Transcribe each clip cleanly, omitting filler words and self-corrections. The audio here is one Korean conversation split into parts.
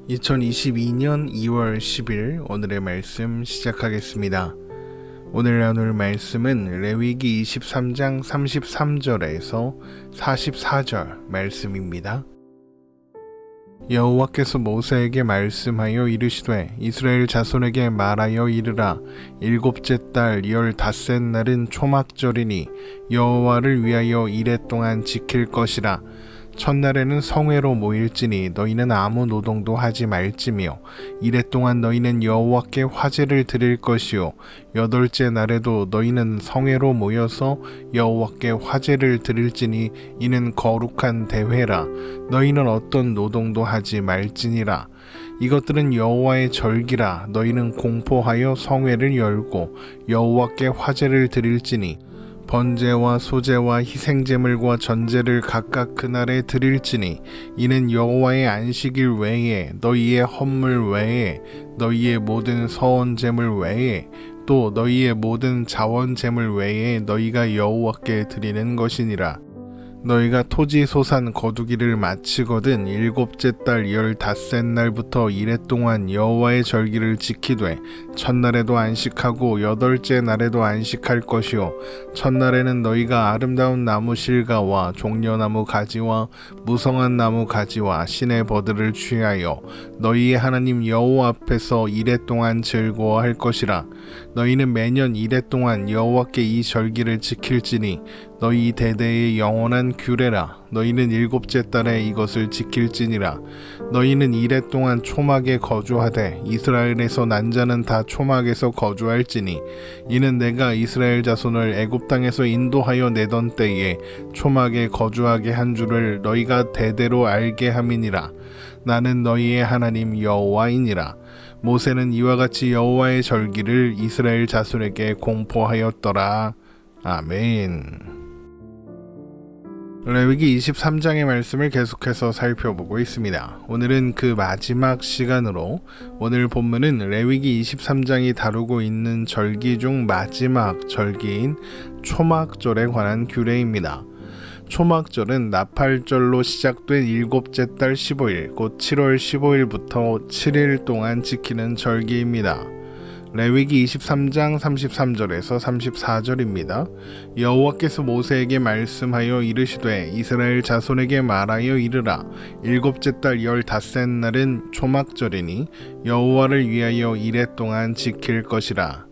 2022년 2월 10일 오늘의 말씀 시작하겠습니다. 오늘 나눌 말씀은 레위기 23장 33절에서 44절 말씀입니다. 여호와께서 모세에게 말씀하여 이르시되 이스라엘 자손에게 말하여 이르라. 일곱째 달 15셋 날은 초막절이니 여호와를 위하여 이레 동안 지킬 것이라. 첫날에는 성회로 모일지니 너희는 아무 노동도 하지 말지며 이레 동안 너희는 여호와께 화제를 드릴 것이요 여덟째 날에도 너희는 성회로 모여서 여호와께 화제를 드릴지니 이는 거룩한 대회라. 너희는 어떤 노동도 하지 말지니라. 이것들은 여호와의 절기라. 너희는 공포하여 성회를 열고 여호와께 화제를 드릴지니 번제와 소제와 희생제물과 전제를 각각 그날에 드릴지니 이는 여호와의 안식일 외에 너희의 헌물 외에 너희의 모든 서원제물 외에 또 너희의 모든 자원제물 외에 너희가 여호와께 드리는 것이니라. 너희가 토지 소산 거두기를 마치거든 일곱째 달 15셋 날부터 이레 동안 여호와의 절기를 지키되 첫날에도 안식하고 여덟째 날에도 안식할 것이요 첫날에는 너희가 아름다운 나무 실과와 종려나무 가지와 무성한 나무 가지와 시내 버드를 취하여 너희의 하나님 여호와 앞에서 이레 동안 즐거워할 것이라. 너희는 매년 이레 동안 여호와께 이 절기를 지킬지니 너희 대대의 영원한 규례라. 너희는 일곱째 달에 이것을 지킬지니라. 너희는 이레 동안 초막에 거주하되 이스라엘에서 난 자는 다 초막에서 거주할지니 이는 내가 이스라엘 자손을 애굽 땅에서 인도하여 내던 때에 초막에 거주하게 한 줄을 너희가 대대로 알게 함이니라. 나는 너희의 하나님 여호와이니라. 모세는 이와 같이 여호와의 절기를 이스라엘 자손에게 공포하였더라. 아멘. 레위기 23장의 말씀을 계속해서 살펴보고 있습니다. 오늘은 그 마지막 시간으로 오늘 본문은 레위기 23장이 다루고 있는 절기 중 마지막 절기인 초막절에 관한 규례입니다. 초막절은 나팔절로 시작된 일곱째 달 15일, 곧 7월 15일부터 7일 동안 지키는 절기입니다. 레위기 23장 33절에서 34절입니다. 여호와께서 모세에게 말씀하여 이르시되 이스라엘 자손에게 말하여 이르라. 일곱째 달 15셋 날은 초막절이니 여호와를 위하여 이레 동안 지킬 것이라.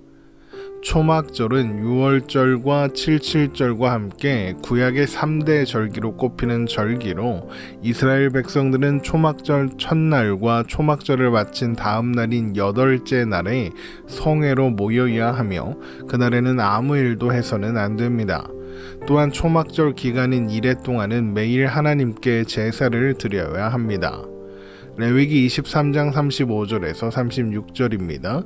초막절은 유월절과 칠칠절과 함께 구약의 3대 절기로 꼽히는 절기로 이스라엘 백성들은 초막절 첫날과 초막절을 마친 다음 날인 여덟째 날에 성회로 모여야 하며 그날에는 아무 일도 해서는 안 됩니다. 또한 초막절 기간인 이레 동안은 매일 하나님께 제사를 드려야 합니다. 레위기 23장 35절에서 36절입니다.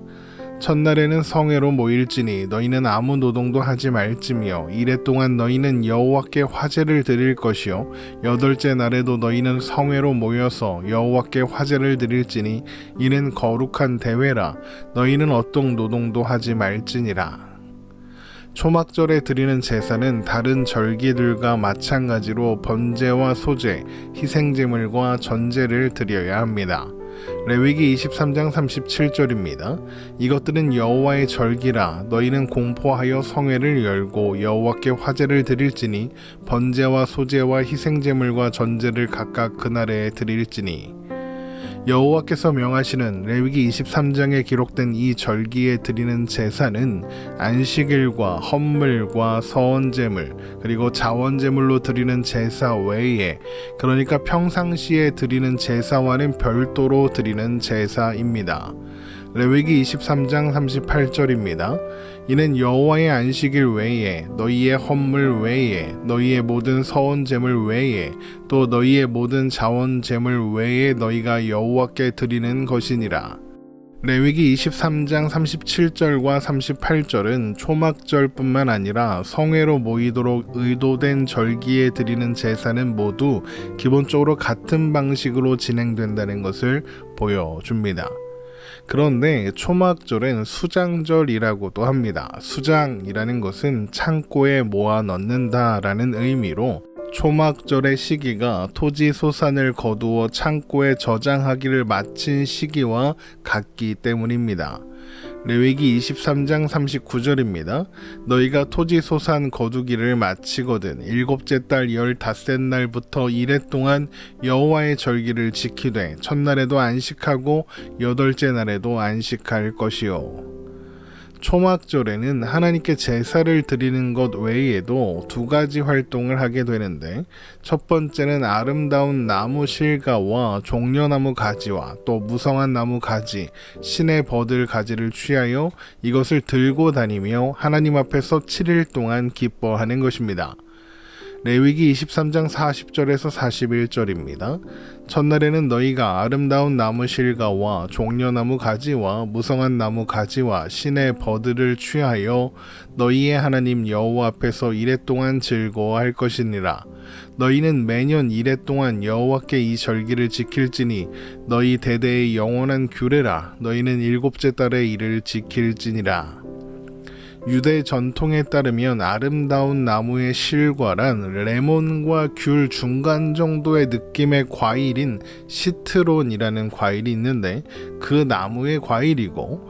첫날에는 성회로 모일지니 너희는 아무 노동도 하지 말지며 이레 동안 너희는 여호와께 화제를 드릴 것이요 여덟째 날에도 너희는 성회로 모여서 여호와께 화제를 드릴지니 이는 거룩한 대회라. 너희는 어떤 노동도 하지 말지니라. 초막절에 드리는 제사는 다른 절기들과 마찬가지로 번제와 소제, 희생제물과 전제를 드려야 합니다. 레위기 23장 37절입니다. 이것들은 여호와의 절기라. 너희는 공포하여 성회를 열고 여호와께 화제를 드릴지니 번제와 소제와 희생제물과 전제를 각각 그날에 드릴지니. 여호와께서 명하시는 레위기 23장에 기록된 이 절기에 드리는 제사는 안식일과 헌물과 서원제물 그리고 자원제물로 드리는 제사 외에, 그러니까 평상시에 드리는 제사와는 별도로 드리는 제사입니다. 레위기 23장 38절입니다. 이는 여호와의 안식일 외에 너희의 헌물 외에 너희의 모든 서원제물 외에 또 너희의 모든 자원제물 외에 너희가 여호와께 드리는 것이니라. 레위기 23장 37절과 38절은 초막절뿐만 아니라 성회로 모이도록 의도된 절기에 드리는 제사는 모두 기본적으로 같은 방식으로 진행된다는 것을 보여줍니다. 그런데 초막절은 수장절이라고도 합니다. 수장이라는 것은 창고에 모아 넣는다라는 의미로 초막절의 시기가 토지 소산을 거두어 창고에 저장하기를 마친 시기와 같기 때문입니다. 레위기 23장 39절입니다. 너희가 토지 소산 거두기를 마치거든 일곱째 달 15날부터 이래 동안 여호와의 절기를 지키되 첫날에도 안식하고 여덟째 날에도 안식할 것이요. 초막절에는 하나님께 제사를 드리는 것 외에도 두 가지 활동을 하게 되는데, 첫 번째는 아름다운 나무 실과와 종려나무 가지와 또 무성한 나무 가지, 신의 버들 가지를 취하여 이것을 들고 다니며 하나님 앞에서 7일 동안 기뻐하는 것입니다. 레위기 23장 40절에서 41절입니다. 첫날에는 너희가 아름다운 나무 실과와 종려나무 가지와 무성한 나무 가지와 신의 버들을 취하여 너희의 하나님 여호와 앞에서 이래 동안 즐거워할 것이니라. 너희는 매년 이래 동안 여호와께 이 절기를 지킬지니 너희 대대의 영원한 규례라. 너희는 일곱째 달에 이를 지킬지니라. 유대 전통에 따르면 아름다운 나무의 실과란 레몬과 귤 중간 정도의 느낌의 과일인 시트론이라는 과일이 있는데, 그 나무의 과일이고,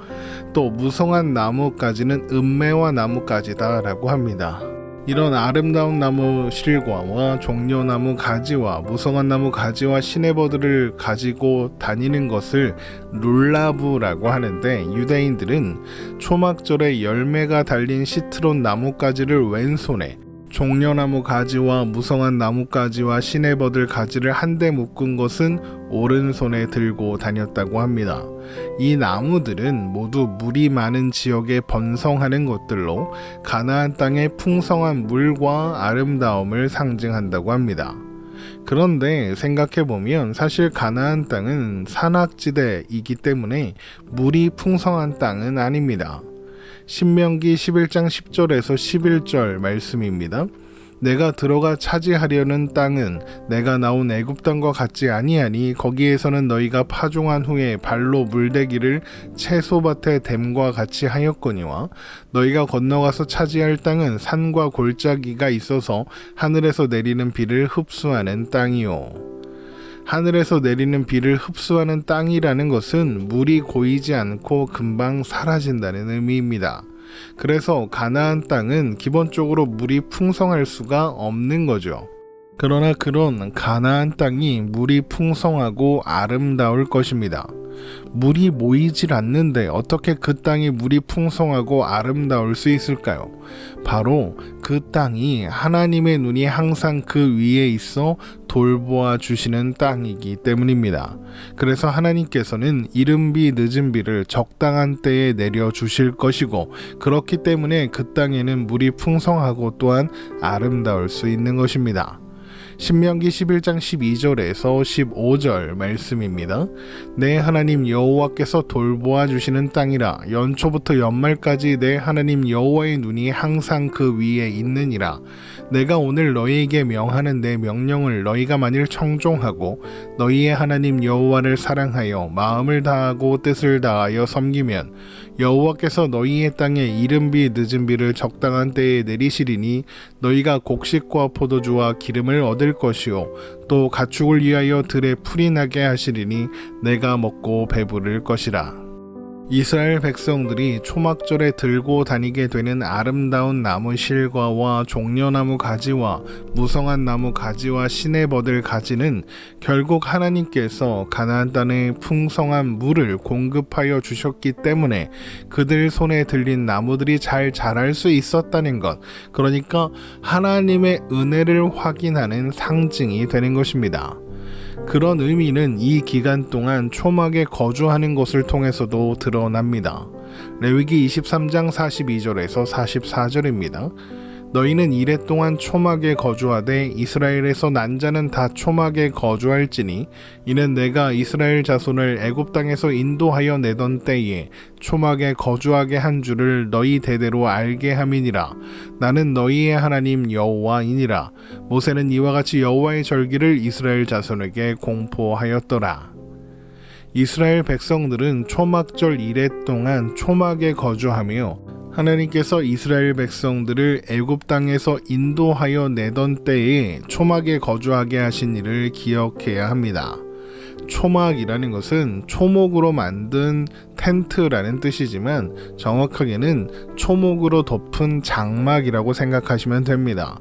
또 무성한 나무까지는 은매화 나무까지다 라고 합니다. 이런 아름다운 나무 실과와 종려나무 가지와 무성한 나무 가지와 시내버들을 가지고 다니는 것을 룰라브라고 하는데, 유대인들은 초막절에 열매가 달린 시트론 나무가지를 왼손에, 종려나무 가지와 무성한 나무가지와 시내버들 가지를 한데 묶은 것은 오른손에 들고 다녔다고 합니다. 이 나무들은 모두 물이 많은 지역에 번성하는 것들로 가나안 땅의 풍성한 물과 아름다움을 상징한다고 합니다. 그런데 생각해보면 사실 가나안 땅은 산악지대이기 때문에 물이 풍성한 땅은 아닙니다. 신명기 11장 10절에서 11절 말씀입니다. 내가 들어가 차지하려는 땅은 내가 나온 애굽 땅과 같지 아니하니 거기에서는 너희가 파종한 후에 발로 물대기를 채소밭에 댐과 같이 하였거니와 너희가 건너가서 차지할 땅은 산과 골짜기가 있어서 하늘에서 내리는 비를 흡수하는 땅이요. 하늘에서 내리는 비를 흡수하는 땅이라는 것은 물이 고이지 않고 금방 사라진다는 의미입니다. 그래서 가나안 땅은 기본적으로 물이 풍성할 수가 없는 거죠. 그러나 그런 가나안 땅이 물이 풍성하고 아름다울 것입니다. 물이 모이질 않는데 어떻게 그 땅이 물이 풍성하고 아름다울 수 있을까요? 바로 그 땅이 하나님의 눈이 항상 그 위에 있어 돌보아 주시는 땅이기 때문입니다. 그래서 하나님께서는 이른 비 늦은 비를 적당한 때에 내려 주실 것이고, 그렇기 때문에 그 땅에는 물이 풍성하고 또한 아름다울 수 있는 것입니다. 신명기 11장 12절에서 15절 말씀입니다. 내 하나님 여호와께서 돌보아 주시는 땅이라. 연초부터 연말까지 내 하나님 여호와의 눈이 항상 그 위에 있느니라. 내가 오늘 너희에게 명하는 내 명령을 너희가 만일 청종하고 너희의 하나님 여호와를 사랑하여 마음을 다하고 뜻을 다하여 섬기면 여호와께서 너희의 땅에 이른 비 늦은 비를 적당한 때에 내리시리니 너희가 곡식과 포도주와 기름을 얻을 것이요 또 가축을 위하여 들에 풀이 나게 하시리니 내가 먹고 배부를 것이라. 이스라엘 백성들이 초막절에 들고 다니게 되는 아름다운 나무 실과와 종려나무 가지와 무성한 나무 가지와 시내버들 가지는 결국 하나님께서 가나안 땅에 풍성한 물을 공급하여 주셨기 때문에 그들 손에 들린 나무들이 잘 자랄 수 있었다는 것, 그러니까 하나님의 은혜를 확인하는 상징이 되는 것입니다. 그런 의미는 이 기간 동안 초막에 거주하는 것을 통해서도 드러납니다. 레위기 23장 42절에서 44절입니다. 너희는 이래 동안 초막에 거주하되 이스라엘에서 난 자는 다 초막에 거주할지니 이는 내가 이스라엘 자손을 애굽 땅에서 인도하여 내던 때에 초막에 거주하게 한 줄을 너희 대대로 알게 함이니라. 나는 너희의 하나님 여호와이니라. 모세는 이와 같이 여호와의 절기를 이스라엘 자손에게 공포하였더라. 이스라엘 백성들은 초막절 이래 동안 초막에 거주하며 하나님께서 이스라엘 백성들을 애굽 땅에서 인도하여 내던 때에 초막에 거주하게 하신 일을 기억해야 합니다. 초막이라는 것은 초목으로 만든 텐트라는 뜻이지만 정확하게는 초목으로 덮은 장막이라고 생각하시면 됩니다.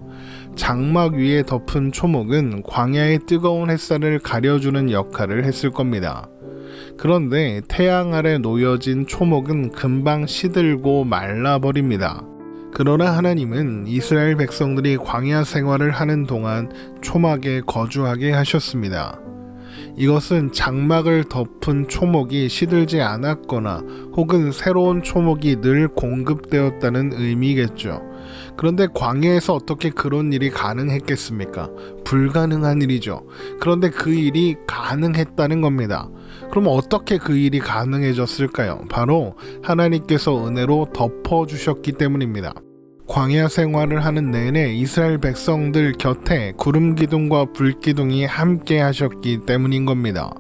장막 위에 덮은 초목은 광야의 뜨거운 햇살을 가려주는 역할을 했을 겁니다. 그런데 태양 아래 놓여진 초목은 금방 시들고 말라버립니다. 그러나 하나님은 이스라엘 백성들이 광야 생활을 하는 동안 초막에 거주하게 하셨습니다. 이것은 장막을 덮은 초목이 시들지 않았거나 혹은 새로운 초목이 늘 공급되었다는 의미겠죠. 그런데 광야에서 어떻게 그런 일이 가능했겠습니까? 불가능한 일이죠. 그런데 그 일이 가능했다는 겁니다. 그럼 어떻게 그 일이 가능해졌을까요? 바로 하나님께서 은혜로 덮어주셨기 때문입니다. 광야 생활을 하는 내내 이스라엘 백성들 곁에 구름 기둥과 불 기둥이 함께 하셨기 때문인 겁니다.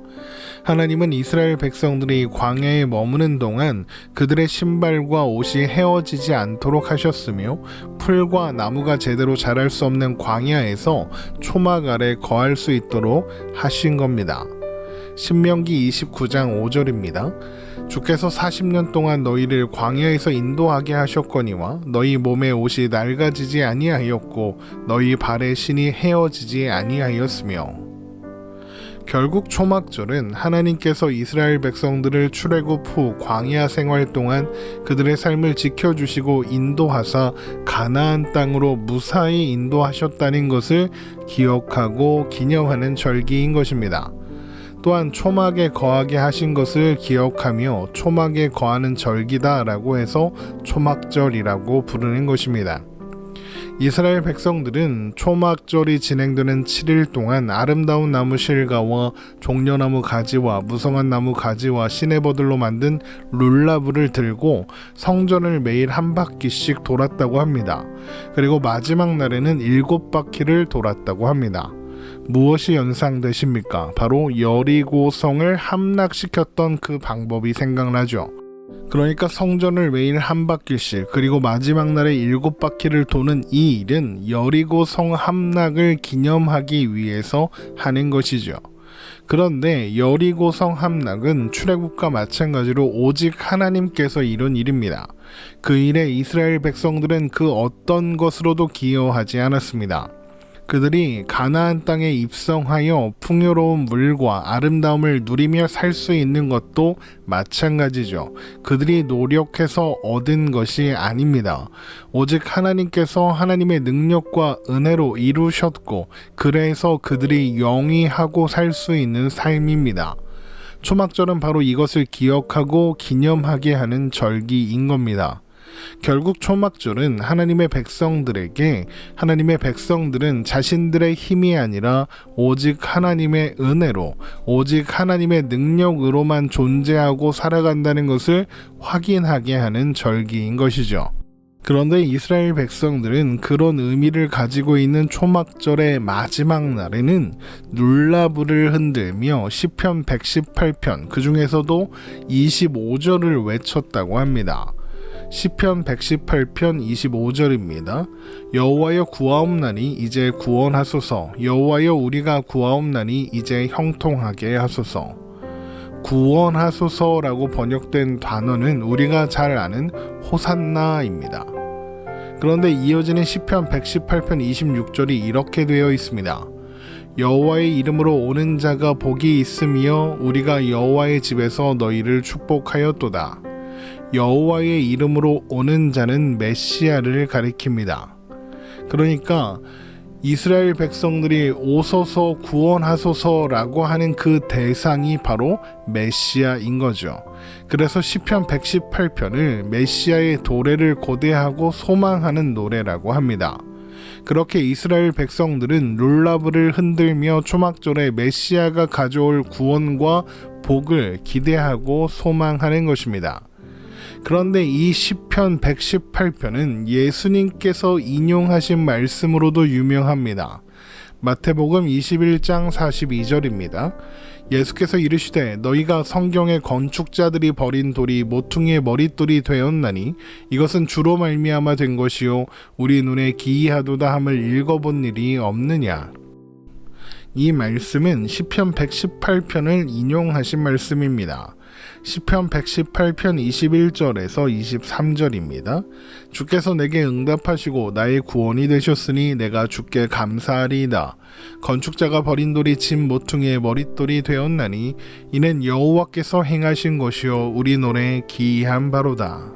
하나님은 이스라엘 백성들이 광야에 머무는 동안 그들의 신발과 옷이 헤어지지 않도록 하셨으며 풀과 나무가 제대로 자랄 수 없는 광야에서 초막 아래 거할 수 있도록 하신 겁니다. 신명기 29장 5절입니다. 주께서 40년 동안 너희를 광야에서 인도하게 하셨거니와 너희 몸의 옷이 낡아지지 아니하였고 너희 발의 신이 헤어지지 아니하였으며. 결국 초막절은 하나님께서 이스라엘 백성들을 출애굽 후 광야 생활 동안 그들의 삶을 지켜주시고 인도하사 가나안 땅으로 무사히 인도하셨다는 것을 기억하고 기념하는 절기인 것입니다. 또한 초막에 거하게 하신 것을 기억하며 초막에 거하는 절기다라고 해서 초막절이라고 부르는 것입니다. 이스라엘 백성들은 초막절이 진행되는 7일 동안 아름다운 나무 실과와 종려나무 가지와 무성한 나무 가지와 시내버들로 만든 룰라브를 들고 성전을 매일 한 바퀴씩 돌았다고 합니다. 그리고 마지막 날에는 7바퀴를 돌았다고 합니다. 무엇이 연상되십니까? 바로 여리고성을 함락시켰던 그 방법이 생각나죠. 그러니까 성전을 매일 한 바퀴씩 그리고 마지막 날에 7바퀴를 도는 이 일은 여리고성 함락을 기념하기 위해서 하는 것이죠. 그런데 여리고성 함락은 출애굽과 마찬가지로 오직 하나님께서 이룬 일입니다. 그 일에 이스라엘 백성들은 그 어떤 것으로도 기여하지 않았습니다. 그들이 가나안 땅에 입성하여 풍요로운 물과 아름다움을 누리며 살 수 있는 것도 마찬가지죠. 그들이 노력해서 얻은 것이 아닙니다. 오직 하나님께서 하나님의 능력과 은혜로 이루셨고 그래서 그들이 영위하고 살 수 있는 삶입니다. 초막절은 바로 이것을 기억하고 기념하게 하는 절기인 겁니다. 결국 초막절은 하나님의 백성들은 자신들의 힘이 아니라 오직 하나님의 은혜로 오직 하나님의 능력으로만 존재하고 살아간다는 것을 확인하게 하는 절기인 것이죠. 그런데 이스라엘 백성들은 그런 의미를 가지고 있는 초막절의 마지막 날에는 룰라브를 흔들며 시편 118편 그 중에서도 25절을 외쳤다고 합니다. 시편 118편 25절입니다. 여호와여 구하옵나니 이제 구원하소서. 여호와여 우리가 구하옵나니 이제 형통하게 하소서. 구원하소서라고 번역된 단어는 우리가 잘 아는 호산나입니다. 그런데 이어지는 시편 118편 26절이 이렇게 되어 있습니다. 여호와의 이름으로 오는 자가 복이 있으며 우리가 여호와의 집에서 너희를 축복하였도다. 여호와의 이름으로 오는 자는 메시아를 가리킵니다. 그러니까 이스라엘 백성들이 오소서 구원하소서라고 하는 그 대상이 바로 메시아인 거죠. 그래서 시편 118편을 메시아의 도래를 고대하고 소망하는 노래라고 합니다. 그렇게 이스라엘 백성들은 룰라브를 흔들며 초막절에 메시아가 가져올 구원과 복을 기대하고 소망하는 것입니다. 그런데 이 시편 118편은 예수님께서 인용하신 말씀으로도 유명합니다. 마태복음 21장 42절입니다. 예수께서 이르시되 너희가 성경의 건축자들이 버린 돌이 모퉁이의 머릿돌이 되었나니 이것은 주로 말미암아 된 것이요 우리 눈에 기이하도다 함을 읽어본 일이 없느냐. 이 말씀은 시편 118편을 인용하신 말씀입니다. 시편 118편 21절에서 23절입니다. 주께서 내게 응답하시고 나의 구원이 되셨으니 내가 주께 감사하리이다. 건축자가 버린 돌이 진 모퉁이의 머릿돌이 되었나니 이는 여호와께서 행하신 것이요 우리 눈에 기이한 바로다.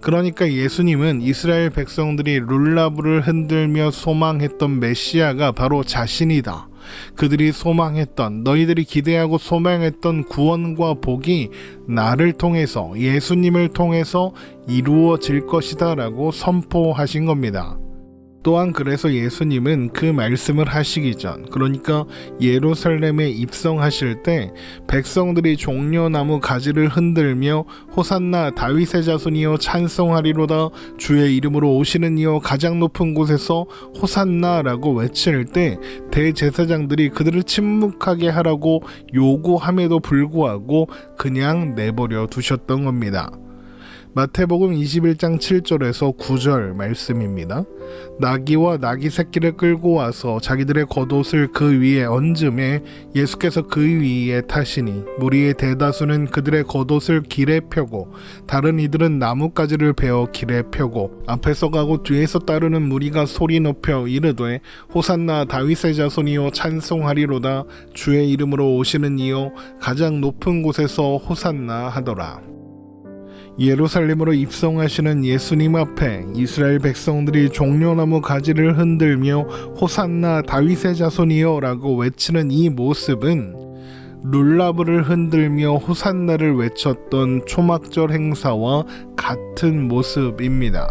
그러니까 예수님은 이스라엘 백성들이 룰라브를 흔들며 소망했던 메시아가 바로 자신이다. 그들이 소망했던, 너희들이 기대하고 소망했던 구원과 복이 나를 통해서, 예수님을 통해서 이루어질 것이다 라고 선포하신 겁니다. 또한 그래서 예수님은 그 말씀을 하시기 전, 그러니까 예루살렘에 입성하실 때 백성들이 종려나무 가지를 흔들며 호산나 다윗의 자손이여 찬송하리로다, 주의 이름으로 오시는 이여 가장 높은 곳에서 호산나라고 외칠 때 대제사장들이 그들을 침묵하게 하라고 요구함에도 불구하고 그냥 내버려 두셨던 겁니다. 마태복음 21장 7절에서 9절 말씀입니다. 나귀와 나귀 새끼를 끌고 와서 자기들의 겉옷을 그 위에 얹음에 예수께서 그 위에 타시니 무리의 대다수는 그들의 겉옷을 길에 펴고 다른 이들은 나뭇가지를 베어 길에 펴고 앞에서 가고 뒤에서 따르는 무리가 소리 높여 이르되 호산나 다윗의 자손이여 찬송하리로다, 주의 이름으로 오시는 이여 가장 높은 곳에서 호산나 하더라. 예루살렘으로 입성하시는 예수님 앞에 이스라엘 백성들이 종려나무 가지를 흔들며 호산나 다윗의 자손이여 라고 외치는 이 모습은 룰라브를 흔들며 호산나를 외쳤던 초막절 행사와 같은 모습입니다.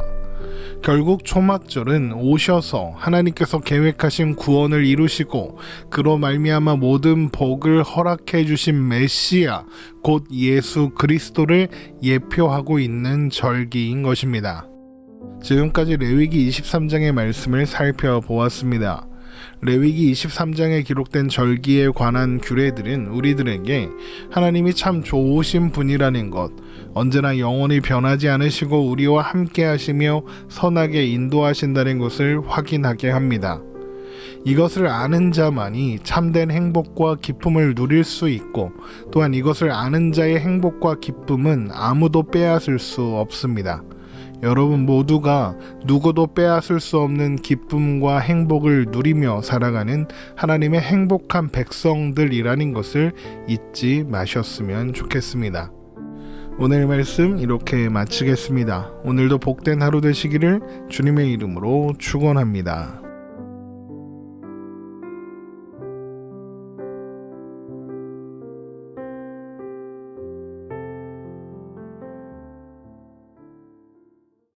결국 초막절은 오셔서 하나님께서 계획하신 구원을 이루시고 그로 말미암아 모든 복을 허락해 주신 메시아 곧 예수 그리스도를 예표하고 있는 절기인 것입니다. 지금까지 레위기 23장의 말씀을 살펴보았습니다. 레위기 23장에 기록된 절기에 관한 규례들은 우리들에게 하나님이 참 좋으신 분이라는 것, 언제나 영원히 변하지 않으시고 우리와 함께 하시며 선하게 인도하신다는 것을 확인하게 합니다. 이것을 아는 자만이 참된 행복과 기쁨을 누릴 수 있고 또한 이것을 아는 자의 행복과 기쁨은 아무도 빼앗을 수 없습니다. 여러분 모두가 누구도 빼앗을 수 없는 기쁨과 행복을 누리며 살아가는 하나님의 행복한 백성들이라는 것을 잊지 마셨으면 좋겠습니다. 오늘 말씀 이렇게 마치겠습니다. 오늘도 복된 하루 되시기를 주님의 이름으로 축원합니다.